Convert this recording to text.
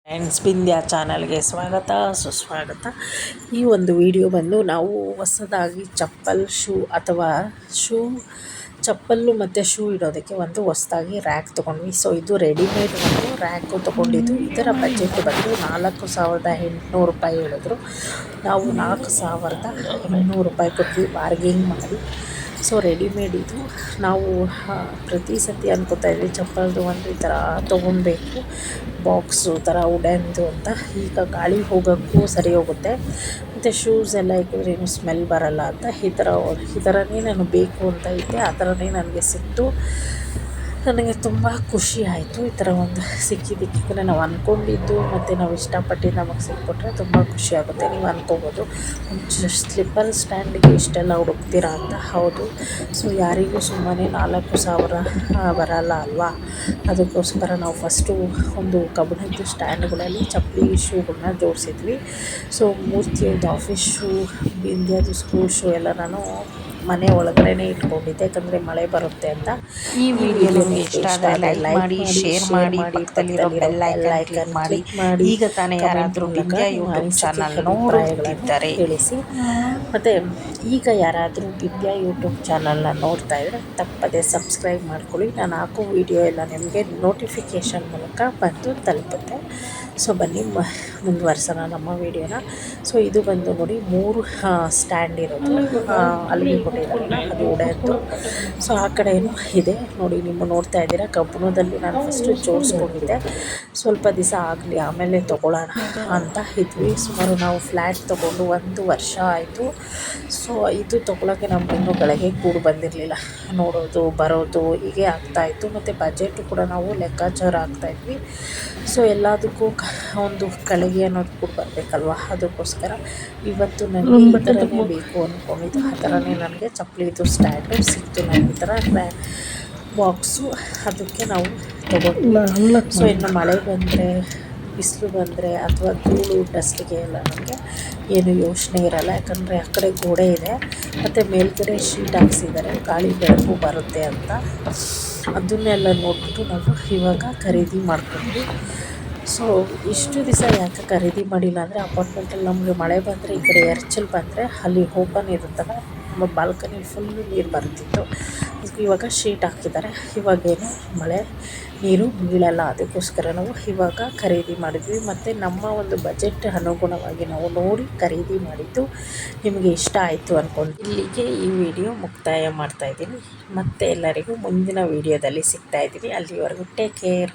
Friends, Bindya ಚಾನಲ್ಗೆ ಸ್ವಾಗತ ಸುಸ್ವಾಗತ. ಈ ಒಂದು ವಿಡಿಯೋ ಬಂದು ನಾವು ಹೊಸದಾಗಿ ಚಪ್ಪಲ್ಲು ಮತ್ತು ಶೂ ಇಡೋದಕ್ಕೆ ಒಂದು ಹೊಸದಾಗಿ ರ್ಯಾಕ್ ತೊಗೊಂಡ್ವಿ. ಸೊ ಇದು ರೆಡಿಮೇಡ್ ಒಂದು ರ್ಯಾಕು ತೊಗೊಂಡಿದ್ದು. ಇದರ ಬಜೆಟ್ ಬಂದು 4800 ರೂಪಾಯಿ ಹೇಳಿದ್ರು. ನಾವು 4800 ರೂಪಾಯಿ ಕೊಟ್ಟು ಬಾರ್ಗೇನ್ ಮಾಡಿ ಸೊ ರೆಡಿಮೇಡ್ ಇದು. ನಾವು ಪ್ರತಿ ಸತಿ ಅನ್ಕೋತಾ ಇದ್ವಿ ಚಪ್ಪಲ್ದು ಒಂದು ಈ ಥರ ತೊಗೊಬೇಕು, ಬಾಕ್ಸು ಥರ ಉಡನ್ದು ಅಂತ. ಈಗ ಗಾಳಿ ಹೋಗೋಕ್ಕೂ ಸರಿ ಹೋಗುತ್ತೆ, ಮತ್ತು ಶೂಸ್ ಎಲ್ಲ ಇಕ್ಕಿದ್ರೆ ಏನು ಸ್ಮೆಲ್ ಬರಲ್ಲ ಅಂತ ಈ ಥರನೇ ನಾನು ಬೇಕು ಅಂತ ಇದ್ದೆ. ಆ ಥರನೇ ನನಗೆ ಸಿಕ್ತು. ನನಗೆ ತುಂಬ ಖುಷಿ ಆಯಿತು ಈ ಥರ ಒಂದು ಸಿಕ್ಕಿದ್ದಕ್ಕೆ. ನಾವು ಅಂದ್ಕೊಂಡಿದ್ದು ಮತ್ತು ನಾವು ಇಷ್ಟಪಟ್ಟು ನಮಗೆ ಸಿಕ್ಬಿಟ್ರೆ ತುಂಬ ಖುಷಿ ಆಗುತ್ತೆ. ನೀವು ಅಂದ್ಕೋಬೋದು ಸ್ಲಿಪ್ಪರ್ ಸ್ಟ್ಯಾಂಡಿಗೆ ಇಷ್ಟೆಲ್ಲ ಹುಡುಕ್ತೀರಾ ಅಂತ. ಹೌದು, ಸೊ ಯಾರಿಗೂ ಸುಮ್ಮನೆ 4000 ಬರಲ್ಲ ಅಲ್ವಾ. ಅದಕ್ಕೋಸ್ಕರ ನಾವು ಫಸ್ಟು ಒಂದು ಕಬ್ಬಿಣದ್ದು ಸ್ಟ್ಯಾಂಡ್ಗಳಲ್ಲಿ ಚಪ್ಪಲಿ ಶೂಗಳನ್ನ ಜೋಡಿಸಿದ್ವಿ. ಸೊ ಮೂರ್ತಿಯದ್ದು ಆಫೀಸ್ ಶೂ, ಬಿಂದ್ಯಾದು ಸ್ಕೂಲ್ ಶೂ ಎಲ್ಲ ನಾನು ಮನೆ ಒಳಗಡೆ ಇಟ್ಕೊಂಡಿದ್ದೆ, ಯಾಕಂದರೆ ಮಳೆ ಬರುತ್ತೆ ಅಂತ. ಈ ವಿಡಿಯೋ ನಿಮಗೆ ಇಷ್ಟ ಆದರೆ ಲೈಕ್ ಮಾಡಿ, ಶೇರ್ ಮಾಡಿ, ಪಕ್ಕದಲ್ಲಿರೋ ಬೆಲ್ ಐಕಾನ್ ಕ್ಲಿಕ್ ಮಾಡಿ. ಈಗ ತಾನೇ ಯಾರಾದರೂ ಬಿಂದ್ಯಾ ಯೂಟ್ಯೂಬ್ ಚಾನಲ್ ನೋಡುತ್ತಿದ್ದರೆ ತಿಳಿಸಿ. ಮತ್ತು ಈಗ ಯಾರಾದರೂ ಬಿಂದ್ಯಾ ಯೂಟ್ಯೂಬ್ ಚಾನಲ್ನ ನೋಡ್ತಾ ಇದ್ದರೆ ತಪ್ಪದೆ ಸಬ್ಸ್ಕ್ರೈಬ್ ಮಾಡ್ಕೊಳ್ಳಿ. ನಾನು ಹಾಕೋ ವಿಡಿಯೋ ಎಲ್ಲ ನಿಮಗೆ ನೋಟಿಫಿಕೇಷನ್ ಮೂಲಕ ಬಂದು ತಲುಪುತ್ತೆ. ಸೊ ಬನ್ನಿ ಮುಂದುವರ್ಸೋಣ ನಮ್ಮ ವಿಡಿಯೋನ. ಸೊ ಇದು ಬಂದು ನೋಡಿ 3 ಸ್ಟ್ಯಾಂಡ್ ಇರೋದು, ಅಲ್ಲಿಗೆ ಕೊಟ್ಟಿದ್ದಾರಲ್ಲ ಅದು ಉಡೋದು. ಸೊ ಆ ಕಡೆಯೂ ಇದೆ ನೋಡಿ, ನೀವು ನೋಡ್ತಾ ಇದ್ದೀರಾ. ಕಬ್ಬಿಣದಲ್ಲಿ ನಾನು ಫಸ್ಟು ಜೋಡಿಸ್ಕೊಂಡಿದ್ದೆ, ಸ್ವಲ್ಪ ದಿವಸ ಆಗಲಿ ಆಮೇಲೆ ತೊಗೊಳ್ಳೋಣ ಅಂತ ಇದ್ವಿ. ಸುಮಾರು ನಾವು ಫ್ಲ್ಯಾಟ್ ತೊಗೊಂಡು 1 ವರ್ಷ ಆಯಿತು. ಸೊ ಇದು ತೊಗೊಳಕ್ಕೆ ನಮ್ಗೆ ಇನ್ನೂ ಗಳಿಗೆ ಕೂಡು ಬಂದಿರಲಿಲ್ಲ. ನೋಡೋದು ಬರೋದು ಹೀಗೆ ಆಗ್ತಾಯಿತ್ತು, ಮತ್ತು ಬಜೆಟು ಕೂಡ ನಾವು ಲೆಕ್ಕಾಚಾರ ಆಗ್ತಾಯಿದ್ವಿ. ಸೊ ಎಲ್ಲದಕ್ಕೂ ಒಂದು ಕಳೆಗೆ ಅನ್ನೋದು ಕೂಡ ಬರಬೇಕಲ್ವ. ಅದಕ್ಕೋಸ್ಕರ ಇವತ್ತು ನನಗೆ ಈ ಥರನೇ ಬೇಕು ಅಂದ್ಕೊಂಡಿದ್ದು. ಆ ಥರನೇ ನನಗೆ ಚಪ್ಪಲಿದು ಸ್ಟ್ಯಾಂಡು ಸಿಕ್ತು. ನನಗೆ ಈ ಥರ ಬಾಕ್ಸು, ಅದಕ್ಕೆ ನಾವು ತೊಗೊಂಡು. ಸೊ ಇನ್ನು ಮಳೆ ಬಂದರೆ, ಬಿಸಿಲು ಬಂದರೆ ಅಥವಾ ಧೂಳು ಡಸ್ಟಿಗೆ ಎಲ್ಲ ನಮಗೆ ಏನು ಯೋಚನೆ ಇರಲ್ಲ, ಯಾಕಂದರೆ ಆ ಕಡೆ ಗೋಡೆ ಇದೆ ಮತ್ತು ಮೇಲ್ಗಡೆ ಶೀಟ್ ಹಾಕ್ಸಿದ್ದಾರೆ, ಗಾಳಿ ಬೆಳಕು ಬರುತ್ತೆ ಅಂತ. ಅದನ್ನೆಲ್ಲ ನೋಡ್ಬಿಟ್ಟು ನಾವು ಇವಾಗ ಖರೀದಿ ಮಾಡ್ಕೊಂಡ್ವಿ. ಸೊ ಇಷ್ಟು ದಿವಸ ಯಾಕೆ ಖರೀದಿ ಮಾಡಿಲ್ಲ ಅಂದರೆ, ಅಪಾರ್ಟ್ಮೆಂಟಲ್ಲಿ ನಮಗೆ ಮಳೆ ಬಂದರೆ ಈ ಕಡೆ ಎರಚಲ್ ಬಂದರೆ ಅಲ್ಲಿ ಓಪನ್ ಇರುತ್ತಲ್ಲ, ನಮ್ಮ ಬಾಲ್ಕನಿ ಫುಲ್ಲು ನೀರು ಬರ್ತಿತ್ತು. ಇವಾಗ ಶೀಟ್ ಹಾಕಿದ್ದಾರೆ, ಇವಾಗೇನು ಮಳೆ ನೀರು ಬೀಳಲ್ಲ. ಅದಕ್ಕೋಸ್ಕರ ನಾವು ಇವಾಗ ಖರೀದಿ ಮಾಡಿದ್ವಿ. ಮತ್ತು ನಮ್ಮ ಒಂದು ಬಜೆಟ್ ಅನುಗುಣವಾಗಿ ನಾವು ನೋಡಿ ಖರೀದಿ ಮಾಡಿದ್ದು. ನಿಮಗೆ ಇಷ್ಟ ಆಯಿತು ಅಂದ್ಕೊಂಡು ಇಲ್ಲಿಗೆ ಈ ವಿಡಿಯೋ ಮುಕ್ತಾಯ ಮಾಡ್ತಾಯಿದ್ದೀನಿ. ಮತ್ತೆ ಎಲ್ಲರಿಗೂ ಮುಂದಿನ ವಿಡಿಯೋದಲ್ಲಿ ಸಿಗ್ತಾಯಿದ್ದೀನಿ. ಅಲ್ಲಿವರೆಗೂ ಟೇಕ್ ಕೇರ್.